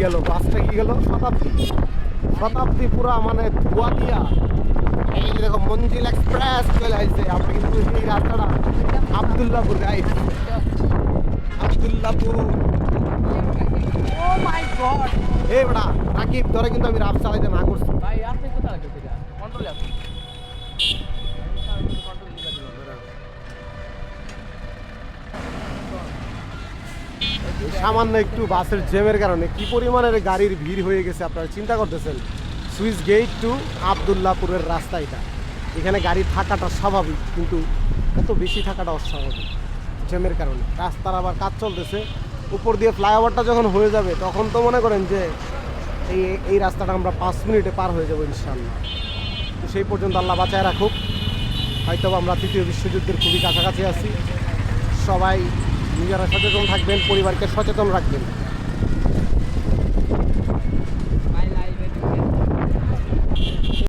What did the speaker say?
গেল, বাসটা কি গেল শতাব্দী, শতাব্দী পুরা মানে ধোয়া দিয়া। এই যে দেখো মঞ্জিল এক্সপ্রেস চলে আসছে। আমরা কিন্তু এই রাস্তাটা আবদুল্লাপুর গাইড, আবদুল্লাপুর। ও মাই গড এই বেটা রাকিব, ধরে কিন্তু আমি রাফ চালাইতে না করছি। ভাই আপনি কোথায় লাগবে এটা কন্ট্রোলে আছে সামান্য একটু বাসের জ্যামের কারণে কি পরিমাণের গাড়ির ভিড় হয়ে গেছে আপনারা চিন্তা করতেছেন। সুইস গেট টু আবদুল্লাপুরের রাস্তা এটা, এখানে গাড়ি থাকাটা স্বাভাবিক, কিন্তু এত বেশি থাকাটা অস্বাভাবিক জ্যামের কারণে। রাস্তার আবার কাজ চলতেছে, উপর দিয়ে ফ্লাইওভারটা যখন হয়ে যাবে তখন তো মনে করেন যে এই এই রাস্তাটা আমরা 5 মিনিটে পার হয়ে যাবো ইনশাল্লাহ। তো সেই পর্যন্ত আল্লাহ বাঁচায় রাখুক। হয়তো আমরা তৃতীয় বিশ্বযুদ্ধের খুবই কাছাকাছি আছি। সবাই নিজেরা সচেতন থাকবেন, পরিবারকে সচেতন রাখবেন।